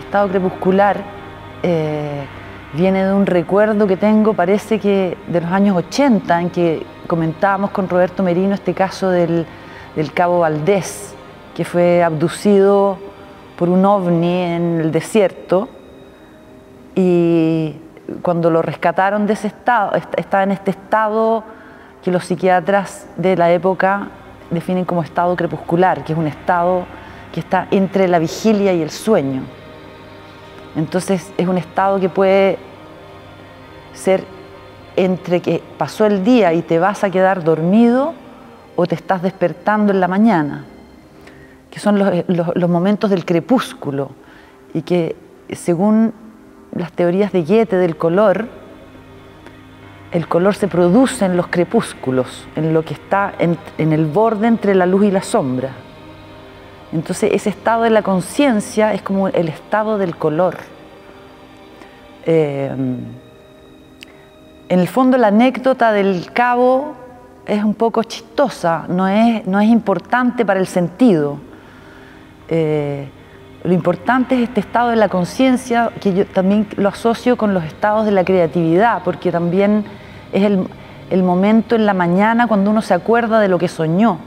estado crepuscular viene de un recuerdo que tengo, parece que de los años 80, en que comentábamos con Roberto Merino este caso del Cabo Valdés, que fue abducido por un ovni en el desierto, y cuando lo rescataron de ese estado, estaba en este estado que los psiquiatras de la época definen como estado crepuscular, que es un estado que está entre la vigilia y el sueño. Entonces es un estado que puede ser entre que pasó el día y te vas a quedar dormido o te estás despertando en la mañana, que son los momentos del crepúsculo, y que según las teorías de Goethe del color, el color se produce en los crepúsculos, en lo que está en el borde entre la luz y la sombra. Entonces ese estado de la conciencia es como el estado del color. En el fondo la anécdota del cabo es un poco chistosa, no es importante para el sentido. Lo importante es este estado de la conciencia, que yo también lo asocio con los estados de la creatividad, porque también es el momento en la mañana cuando uno se acuerda de lo que soñó.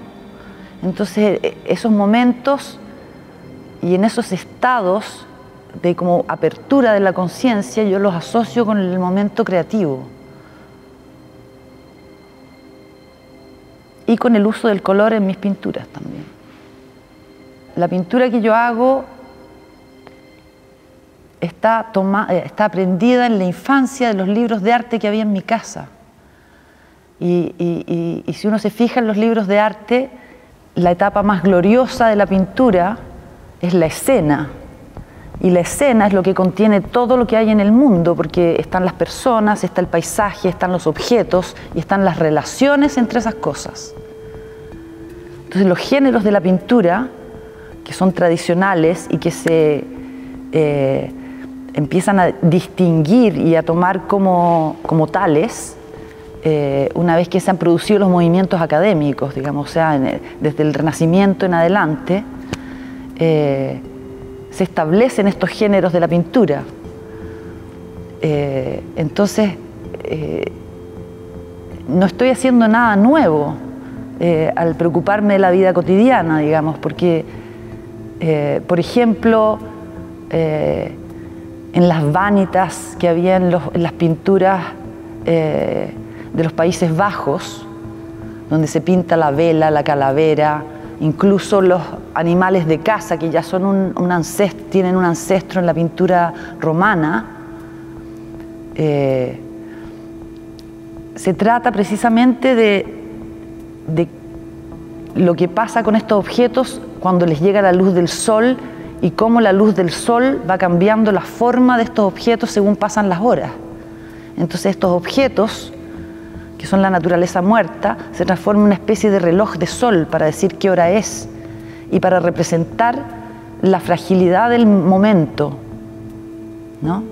Entonces esos momentos y en esos estados de como apertura de la conciencia yo los asocio con el momento creativo y con el uso del color en mis pinturas también. La pintura que yo hago está aprendida en la infancia de los libros de arte que había en mi casa. Y si uno se fija en los libros de arte, la etapa más gloriosa de la pintura es la escena. Y la escena es lo que contiene todo lo que hay en el mundo, porque están las personas, está el paisaje, están los objetos y están las relaciones entre esas cosas. Entonces los géneros de la pintura, que son tradicionales y que se empiezan a distinguir y a tomar como tales, una vez que se han producido los movimientos académicos, digamos, o sea, desde el Renacimiento en adelante, se establecen estos géneros de la pintura. Entonces, no estoy haciendo nada nuevo al preocuparme de la vida cotidiana, digamos, porque, por ejemplo, en las vanitas que había en las pinturas de los Países Bajos, donde se pinta la vela, la calavera, incluso los animales de caza, que ya son tienen un ancestro en la pintura romana. Se trata precisamente de lo que pasa con estos objetos cuando les llega la luz del sol y cómo la luz del sol va cambiando la forma de estos objetos según pasan las horas. Entonces estos objetos, que son la naturaleza muerta, se transforman en una especie de reloj de sol para decir qué hora es y para representar la fragilidad del momento, ¿no?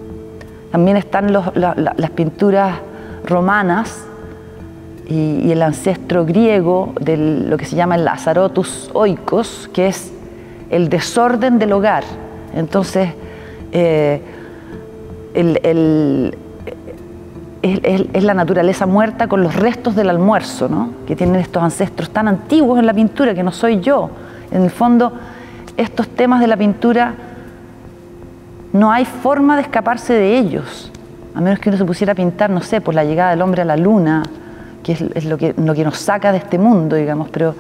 También están las pinturas romanas y el ancestro griego de lo que se llama el Azarotus oikos, que es el desorden del hogar. Entonces, es la naturaleza muerta con los restos del almuerzo, ¿no? Que tienen estos ancestros tan antiguos en la pintura, que no soy yo. En el fondo, estos temas de la pintura no hay forma de escaparse de ellos, a menos que uno se pusiera a pintar, no sé, por la llegada del hombre a la luna, que es lo que nos saca de este mundo, digamos, pero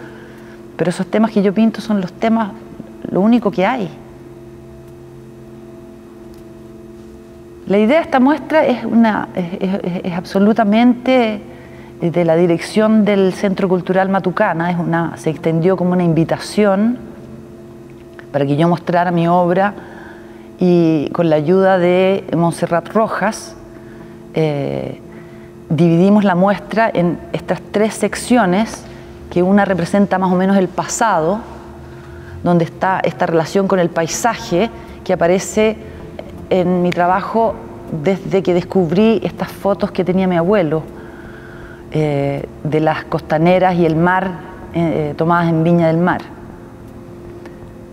esos temas que yo pinto son los temas, lo único que hay. La idea de esta muestra es absolutamente de la dirección del Centro Cultural Matucana, se extendió como una invitación para que yo mostrara mi obra, y con la ayuda de Montserrat Rojas dividimos la muestra en estas 3 secciones, que una representa más o menos el pasado, donde está esta relación con el paisaje que aparece en mi trabajo desde que descubrí estas fotos que tenía mi abuelo de las costaneras y el mar tomadas en Viña del Mar.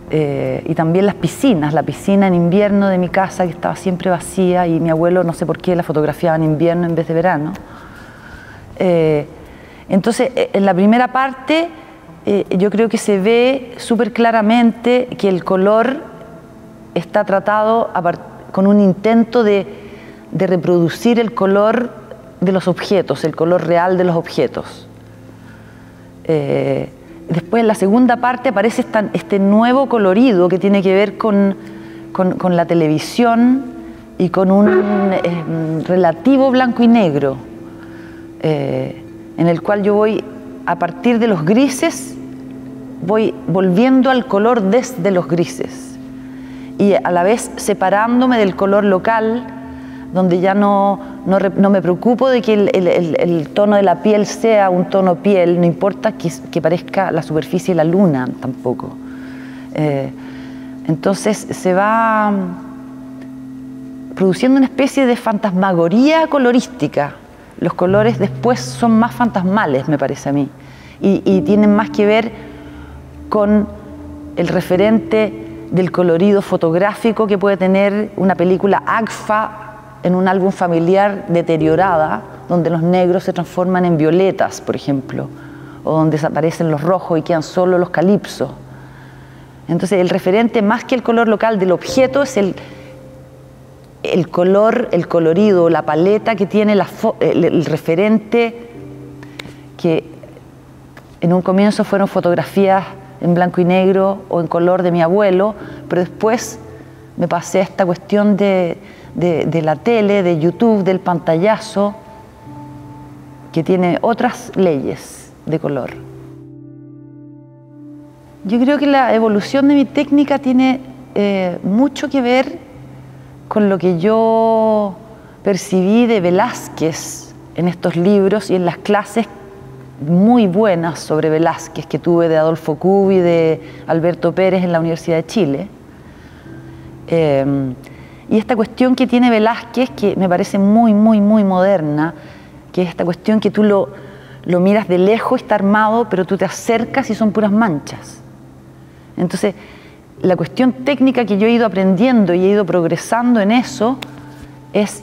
Y también las piscinas, la piscina en invierno de mi casa que estaba siempre vacía y mi abuelo no sé por qué la fotografiaba en invierno en vez de verano. Entonces, en la primera parte yo creo que se ve súper claramente que el color está tratado con un intento de reproducir el color de los objetos, el color real de los objetos. Después en la segunda parte aparece este nuevo colorido que tiene que ver con la televisión y con un relativo blanco y negro, en el cual yo voy, a partir de los grises, voy volviendo al color desde los grises y a la vez separándome del color local, donde ya no me preocupo de que el tono de la piel sea un tono piel, no importa que parezca la superficie de la luna tampoco. Entonces se va produciendo una especie de fantasmagoría colorística. Los colores después son más fantasmales, me parece a mí, y tienen más que ver con el referente del colorido fotográfico que puede tener una película AGFA en un álbum familiar deteriorada, donde los negros se transforman en violetas, por ejemplo, o donde desaparecen los rojos y quedan solo los calipsos. Entonces el referente, más que el color local del objeto, es el color, el colorido, la paleta que tiene el referente, que en un comienzo fueron fotografías en blanco y negro o en color de mi abuelo, pero después me pasé a esta cuestión de la tele, de YouTube, del pantallazo, que tiene otras leyes de color. Yo creo que la evolución de mi técnica tiene mucho que ver con lo que yo percibí de Velázquez en estos libros y en las clases muy buenas sobre Velázquez que tuve de Adolfo Cubi y de Alberto Pérez en la Universidad de Chile. Y esta cuestión que tiene Velázquez, que me parece muy moderna, que es esta cuestión que tú lo miras de lejos, está armado, pero tú te acercas y son puras manchas. Entonces, la cuestión técnica que yo he ido aprendiendo y he ido progresando en eso es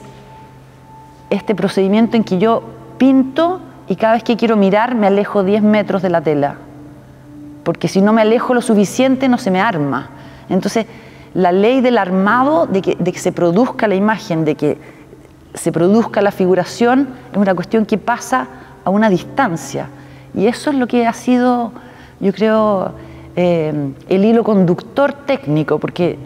este procedimiento en que yo pinto y cada vez que quiero mirar me alejo 10 metros de la tela, porque si no me alejo lo suficiente no se me arma. Entonces, la ley del armado, de que se produzca la imagen, de que se produzca la figuración, es una cuestión que pasa a una distancia. Y eso es lo que ha sido, yo creo, el hilo conductor técnico, porque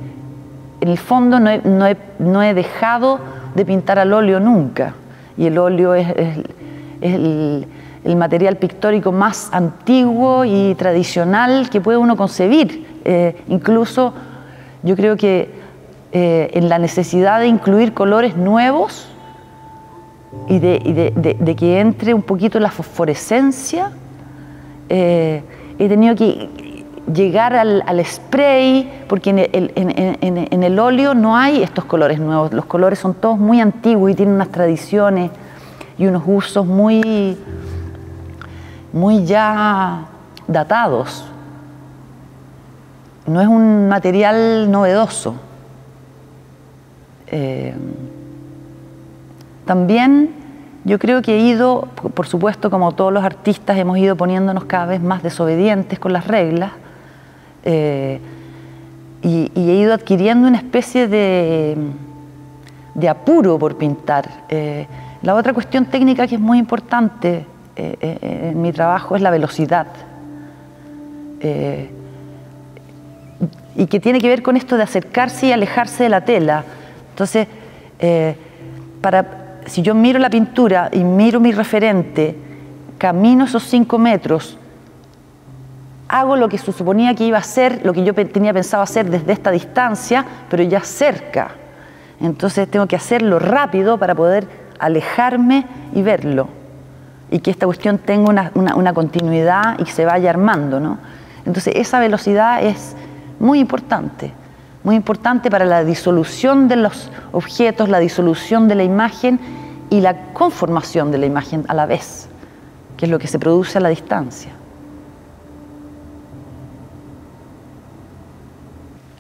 en el fondo no he dejado de pintar al óleo nunca. Y el óleo es el material pictórico más antiguo y tradicional que puede uno concebir. Incluso yo creo que en la necesidad de incluir colores nuevos y de que entre un poquito la fosforescencia, he tenido que llegar al spray, porque en el óleo no hay estos colores nuevos. Los colores son todos muy antiguos y tienen unas tradiciones y unos usos muy ya datados. No es un material novedoso. También yo creo que he ido, por supuesto, como todos los artistas, hemos ido poniéndonos cada vez más desobedientes con las reglas, y he ido adquiriendo una especie de apuro por pintar. La otra cuestión técnica que es muy importante en mi trabajo es la velocidad. Y que tiene que ver con esto de acercarse y alejarse de la tela. Entonces, si yo miro la pintura y miro mi referente, camino esos 5 metros, hago lo que se suponía que iba a hacer, lo que yo tenía pensado hacer desde esta distancia, pero ya cerca. Entonces tengo que hacerlo rápido para poder alejarme y verlo. Y que esta cuestión tenga una continuidad y se vaya armando, ¿no? Entonces esa velocidad es muy importante para la disolución de los objetos, la disolución de la imagen y la conformación de la imagen a la vez, que es lo que se produce a la distancia.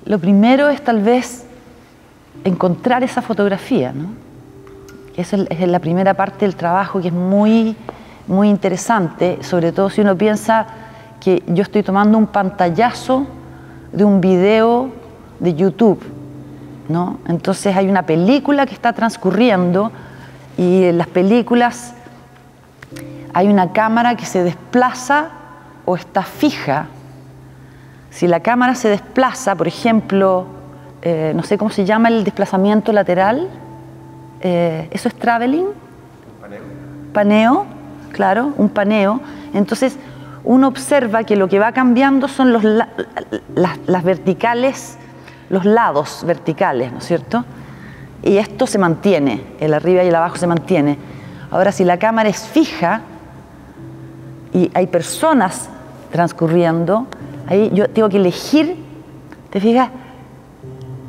Lo primero es tal vez encontrar esa fotografía, ¿no? Esa es la primera parte del trabajo, que es muy, muy interesante, sobre todo si uno piensa que yo estoy tomando un pantallazo de un video de YouTube, ¿no? Entonces hay una película que está transcurriendo y en las películas hay una cámara que se desplaza o está fija. Si la cámara se desplaza, por ejemplo, no sé cómo se llama el desplazamiento lateral, ¿eso es traveling? Paneo. Paneo, claro, un paneo. Entonces uno observa que lo que va cambiando son las verticales, los lados verticales, ¿no es cierto? Y esto se mantiene, el arriba y el abajo se mantiene. Ahora, si la cámara es fija y hay personas transcurriendo, ahí yo tengo que elegir, ¿te fijas?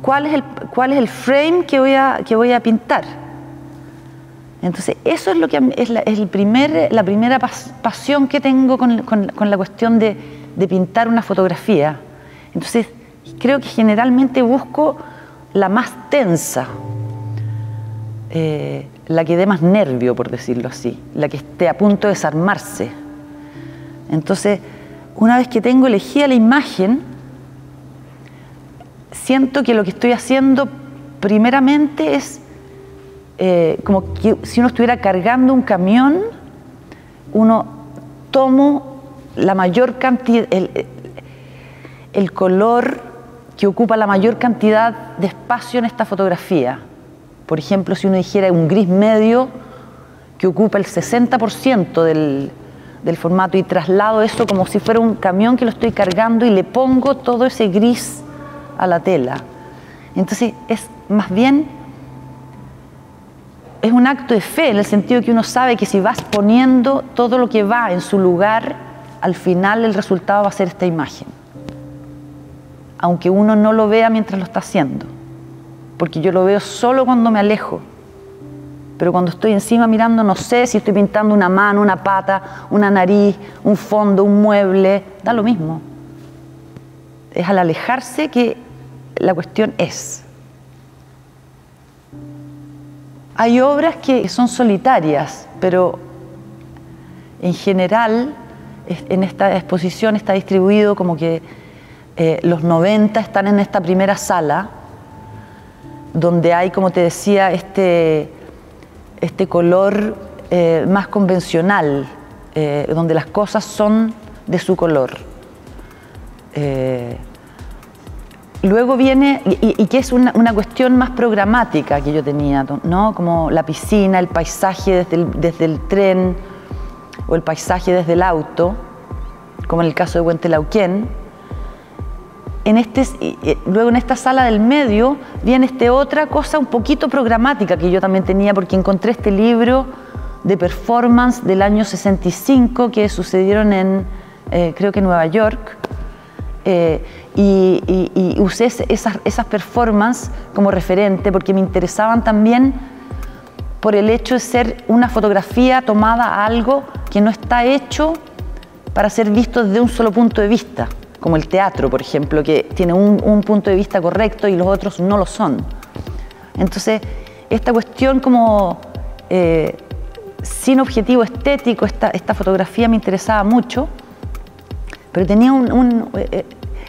¿Cuál es el frame que voy a pintar? Entonces, eso es lo que es la primera pasión que tengo con la cuestión de pintar una fotografía. Entonces, creo que generalmente busco la más tensa, la que dé más nervio, por decirlo así, la que esté a punto de desarmarse. Entonces, una vez que tengo elegida la imagen, siento que lo que estoy haciendo primeramente es como que si uno estuviera cargando un camión, uno tomo la mayor cantidad, el color que ocupa la mayor cantidad de espacio en esta fotografía. Por ejemplo, si uno dijera un gris medio que ocupa el 60% del formato y traslado eso como si fuera un camión que lo estoy cargando y le pongo todo ese gris a la tela. Entonces es más bien es un acto de fe, en el sentido que uno sabe que si vas poniendo todo lo que va en su lugar, al final el resultado va a ser esta imagen, aunque uno no lo vea mientras lo está haciendo, porque yo lo veo solo cuando me alejo, pero cuando estoy encima mirando no sé si estoy pintando una mano, una pata, una nariz, un fondo, un mueble, da lo mismo. Es al alejarse que la cuestión es. Hay obras que son solitarias, pero en general en esta exposición está distribuido como que los 90 están en esta primera sala, donde hay, como te decía, este color más convencional, donde las cosas son de su color. Luego viene, y que es una cuestión más programática que yo tenía, ¿no? Como la piscina, el paisaje desde el tren, o el paisaje desde el auto, como en el caso de Huentelauquén. Luego en esta sala del medio viene otra cosa un poquito programática que yo también tenía, porque encontré este libro de performance del año 65 que sucedieron en, creo que Nueva York, y usé esas performances como referente porque me interesaban también por el hecho de ser una fotografía tomada a algo que no está hecho para ser visto desde un solo punto de vista, como el teatro, por ejemplo, que tiene un punto de vista correcto y los otros no lo son. Entonces, esta cuestión como sin objetivo estético, esta fotografía me interesaba mucho, pero tenía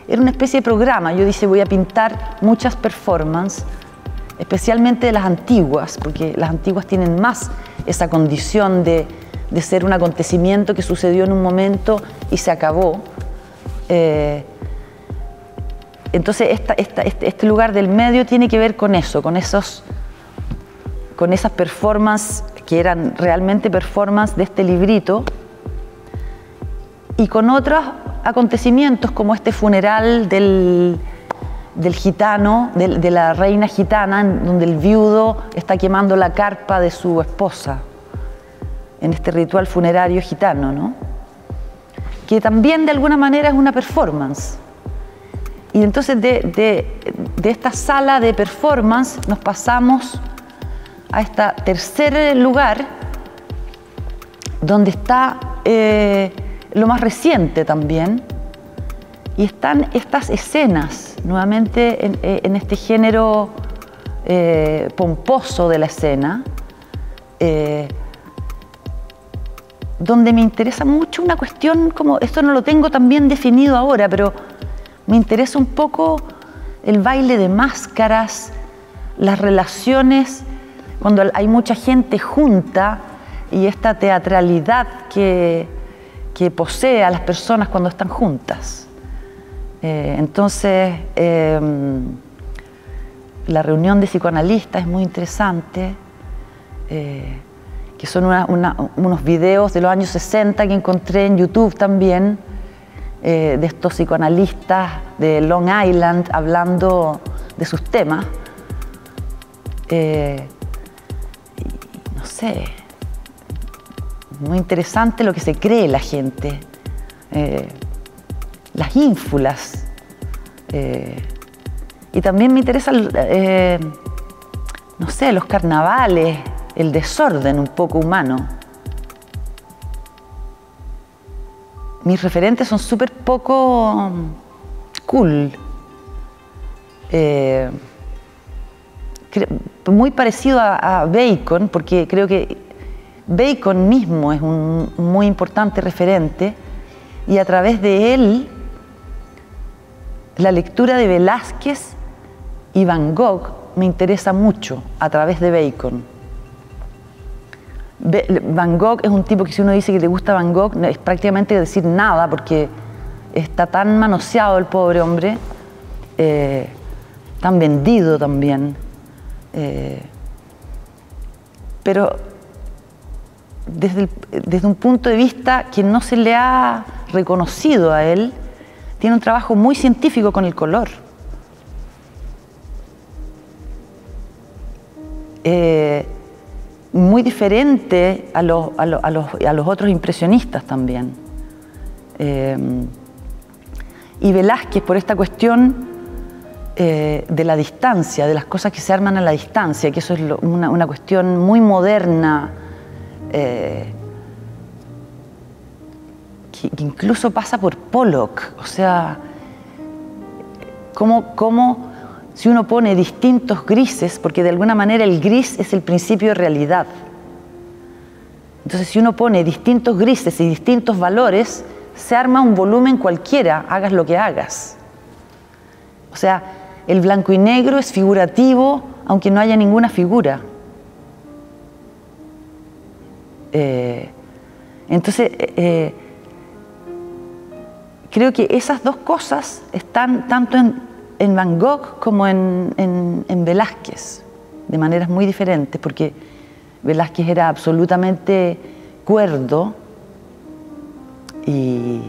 era una especie de programa. Yo dije, voy a pintar muchas performances, especialmente de las antiguas, porque las antiguas tienen más esa condición de ser un acontecimiento que sucedió en un momento y se acabó. Entonces este lugar del medio tiene que ver con eso, con esas performances que eran realmente performances de este librito, y con otros acontecimientos como este funeral del gitano, de la reina gitana, donde el viudo está quemando la carpa de su esposa en este ritual funerario gitano, ¿no? Que también de alguna manera es una performance. Y entonces de esta sala de performance nos pasamos a este tercer lugar, donde está lo más reciente también, y están estas escenas nuevamente en este género pomposo de la escena, donde me interesa mucho una cuestión como, esto no lo tengo tan bien definido ahora, pero me interesa un poco el baile de máscaras, las relaciones cuando hay mucha gente junta y esta teatralidad que posee a las personas cuando están juntas. Entonces, la reunión de psicoanalistas es muy interesante, que son unos videos de los años 60 que encontré en YouTube también, de estos psicoanalistas de Long Island hablando de sus temas. No sé, muy interesante lo que se cree la gente, las ínfulas, y también me interesan, no sé, los carnavales, el desorden un poco humano. Mis referentes son súper poco cool, muy parecido a Bacon, porque creo que Bacon mismo es un muy importante referente, y a través de él la lectura de Velázquez y Van Gogh me interesa mucho a través de Bacon. Van Gogh es un tipo que, si uno dice que le gusta Van Gogh, es prácticamente decir nada, porque está tan manoseado el pobre hombre, tan vendido también. Pero desde un punto de vista que no se le ha reconocido a él, tiene un trabajo muy científico con el color. Muy diferente a los otros impresionistas también. Y Velázquez, por esta cuestión de la distancia, de las cosas que se arman a la distancia, que eso es una cuestión muy moderna, que incluso pasa por Pollock. O sea, cómo si uno pone distintos grises, porque de alguna manera el gris es el principio de realidad. Entonces, si uno pone distintos grises y distintos valores, se arma un volumen cualquiera, hagas lo que hagas. O sea, el blanco y negro es figurativo, aunque no haya ninguna figura. Entonces, creo que esas dos cosas están tanto en Van Gogh como en Velázquez, de maneras muy diferentes, porque Velázquez era absolutamente cuerdo y,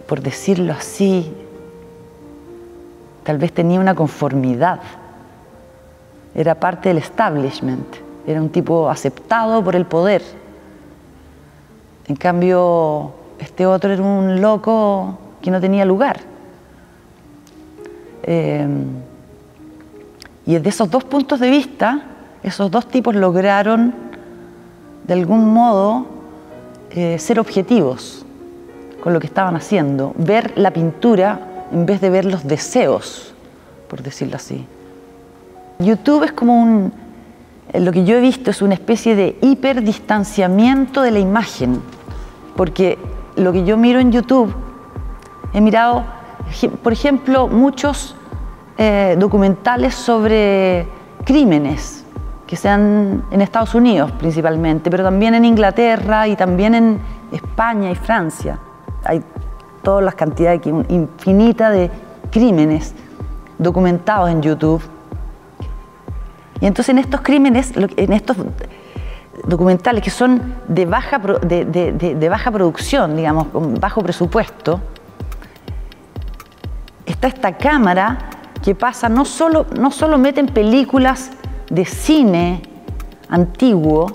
por decirlo así, tal vez tenía una conformidad, era parte del establishment, era un tipo aceptado por el poder. En cambio, este otro era un loco que no tenía lugar. Y desde esos dos puntos de vista, esos dos tipos lograron de algún modo ser objetivos con lo que estaban haciendo, ver la pintura en vez de ver los deseos, por decirlo así. YouTube es como lo que yo he visto es una especie de hiperdistanciamiento de la imagen, porque lo que yo miro en YouTube, he mirado, por ejemplo, muchos documentales sobre crímenes que se dan en Estados Unidos principalmente, pero también en Inglaterra y también en España y Francia. Hay todas las cantidades infinitas de crímenes documentados en YouTube. Y entonces en estos crímenes, en estos documentales que son de baja producción, digamos, con bajo presupuesto, está esta cámara que pasa, no solo meten películas de cine antiguo,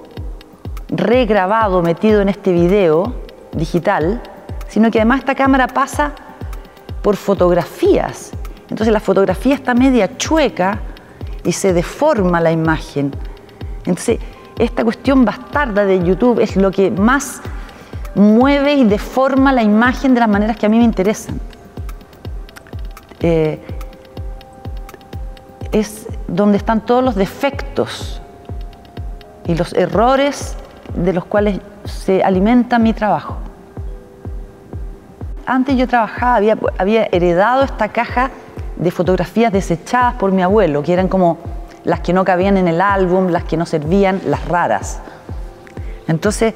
regrabado, metido en este video digital, sino que además esta cámara pasa por fotografías. Entonces la fotografía está media chueca y se deforma la imagen. Entonces, esta cuestión bastarda de YouTube es lo que más mueve y deforma la imagen de las maneras que a mí me interesan. es donde están todos los defectos y los errores de los cuales se alimenta mi trabajo. Antes yo trabajaba, había heredado esta caja de fotografías desechadas por mi abuelo, que eran como las que no cabían en el álbum, las que no servían, las raras. Entonces,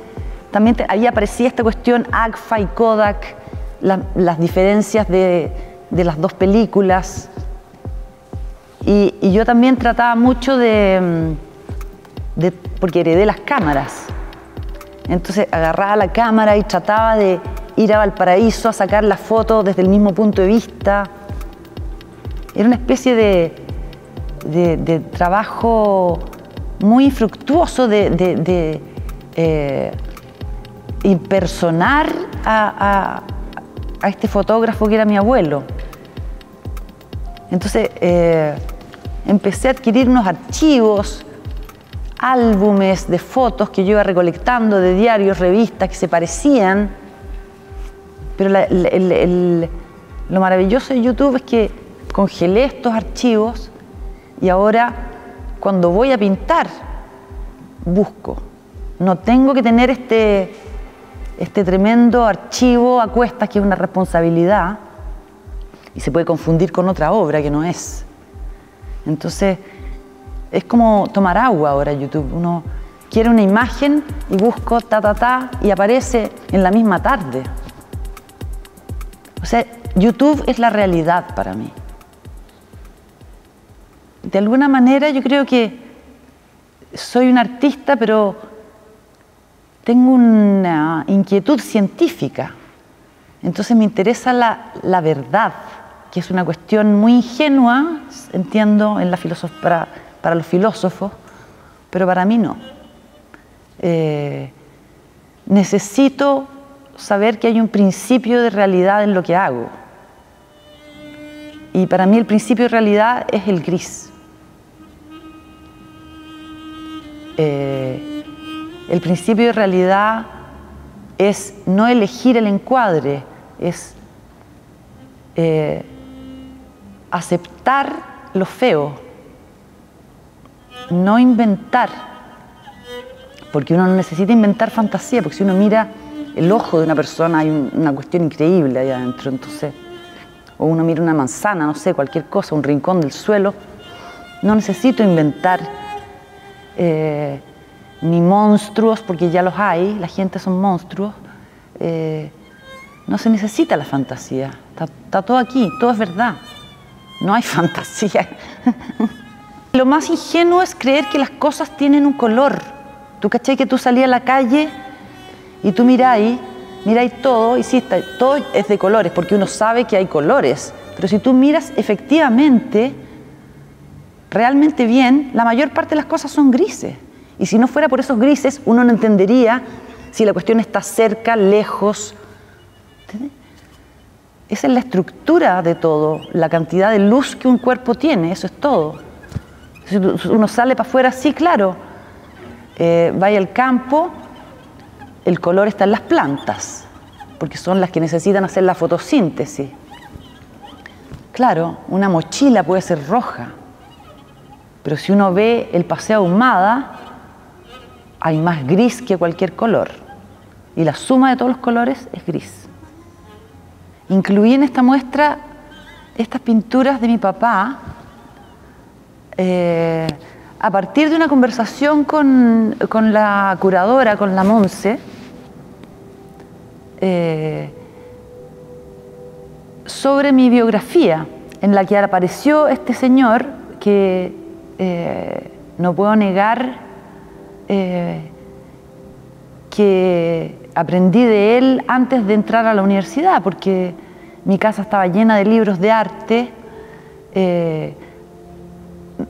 también ahí aparecía esta cuestión Agfa y Kodak, las diferencias de las dos películas. Y yo también trataba mucho porque heredé las cámaras. Entonces agarraba la cámara y trataba de ir a Valparaíso a sacar las fotos desde el mismo punto de vista. Era una especie de trabajo muy fructuoso de impersonar a este fotógrafo que era mi abuelo. Entonces empecé a adquirir unos archivos, álbumes de fotos que yo iba recolectando de diarios, revistas que se parecían. Pero lo maravilloso de YouTube es que congelé estos archivos y ahora cuando voy a pintar busco. No tengo que tener este tremendo archivo a cuestas, que es una responsabilidad y se puede confundir con otra obra que no es. Entonces es como tomar agua ahora YouTube. Uno quiere una imagen y busco y aparece en la misma tarde. O sea, YouTube es la realidad para mí. De alguna manera yo creo que soy un artista, pero tengo una inquietud científica. Entonces me interesa la verdad, que es una cuestión muy ingenua, entiendo, en la para los filósofos, pero para mí no. Necesito saber que hay un principio de realidad en lo que hago. Y para mí el principio de realidad es el gris. El principio de realidad es no elegir el encuadre, es aceptar lo feo, no inventar, porque uno no necesita inventar fantasía, porque si uno mira el ojo de una persona hay una cuestión increíble ahí adentro, entonces, o uno mira una manzana, no sé, cualquier cosa, un rincón del suelo, no necesito inventar ni monstruos, porque ya los hay, la gente son monstruos, no se necesita la fantasía, está todo aquí, todo es verdad, no hay fantasía. Lo más ingenuo es creer que las cosas tienen un color. ¿Tú cachai que tú salías a la calle y tú miráis todo y sí, todo es de colores, porque uno sabe que hay colores, pero si tú miras efectivamente, realmente bien, la mayor parte de las cosas son grises. Y si no fuera por esos grises, uno no entendería si la cuestión está cerca, lejos. ¿Entiendes? Esa es la estructura de todo, la cantidad de luz que un cuerpo tiene, eso es todo. Si uno sale para afuera, sí, claro, vaya al campo, el color está en las plantas, porque son las que necesitan hacer la fotosíntesis. Claro, una mochila puede ser roja, pero si uno ve el Paseo Ahumada, hay más gris que cualquier color. Y la suma de todos los colores es gris. Incluí en esta muestra estas pinturas de mi papá a partir de una conversación con la curadora, con la Monse, sobre mi biografía, en la que apareció este señor que no puedo negar que aprendí de él antes de entrar a la universidad, porque mi casa estaba llena de libros de arte,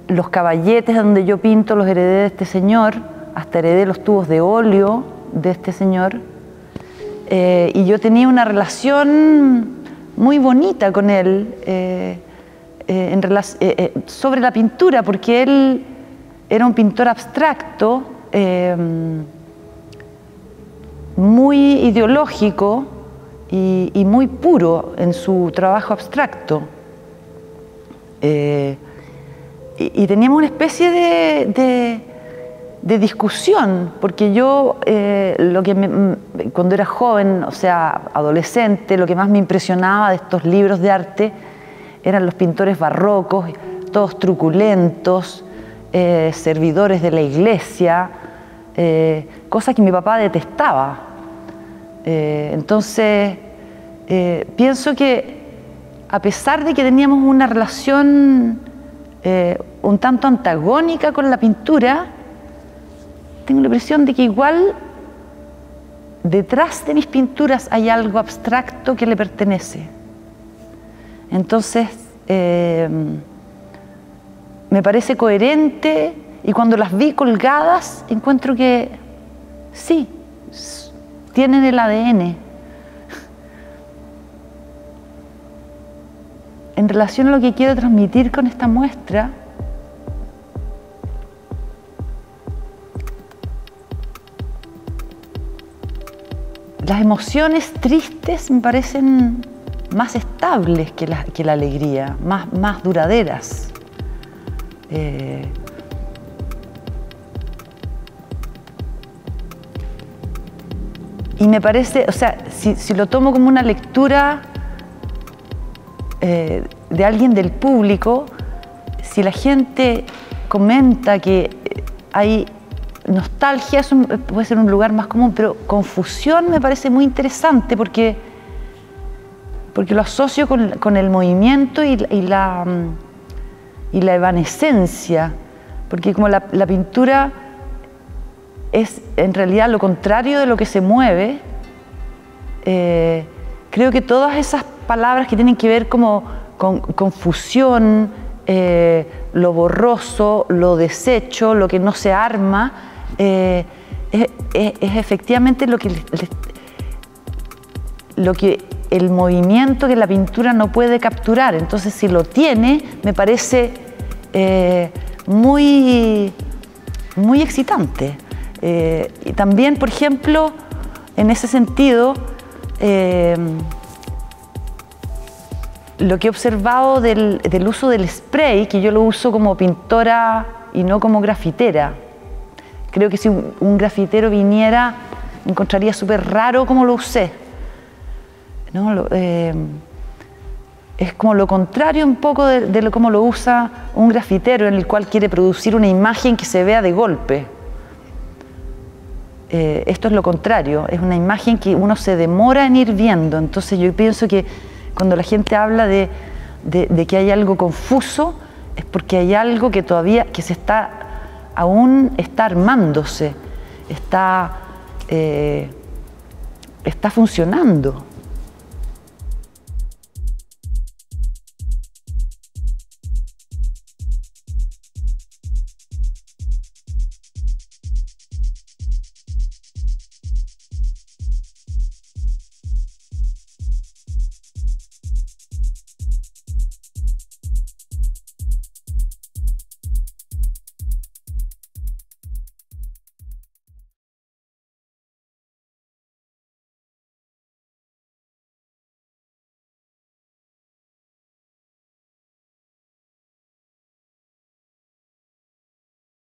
los caballetes donde yo pinto los heredé de este señor, hasta heredé los tubos de óleo de este señor, y yo tenía una relación muy bonita con él sobre la pintura, porque él era un pintor abstracto, muy ideológico y muy puro en su trabajo abstracto. Y teníamos una especie de discusión, porque yo, cuando era joven, o sea, adolescente, lo que más me impresionaba de estos libros de arte eran los pintores barrocos, todos truculentos, servidores de la iglesia, cosa que mi papá detestaba. Entonces, pienso que a pesar de que teníamos una relación un tanto antagónica con la pintura, tengo la impresión de que igual detrás de mis pinturas hay algo abstracto que le pertenece. Entonces, me parece coherente, y cuando las vi colgadas encuentro que sí, tienen el ADN. En relación a lo que quiero transmitir con esta muestra, las emociones tristes me parecen más estables que la alegría, más duraderas. Y me parece, o sea, si lo tomo como una lectura de alguien del público, si la gente comenta que hay nostalgia, eso puede ser un lugar más común, pero confusión me parece muy interesante porque lo asocio con el movimiento y la evanescencia, porque como la pintura es en realidad lo contrario de lo que se mueve, creo que todas esas palabras que tienen que ver como con confusión, lo borroso, lo deshecho, lo que no se arma, es efectivamente lo que el movimiento que la pintura no puede capturar. Entonces, si lo tiene, me parece muy excitante. Y también, por ejemplo, en ese sentido, lo que he observado del uso del spray, que yo lo uso como pintora y no como grafitera. Creo que si un grafitero viniera, encontraría súper raro cómo lo usé, ¿no? Es como lo contrario un poco de cómo lo usa un grafitero, en el cual quiere producir una imagen que se vea de golpe. Esto es lo contrario, es una imagen que uno se demora en ir viendo. Entonces yo pienso que cuando la gente habla de que hay algo confuso, es porque hay algo que todavía aún está armándose, está funcionando.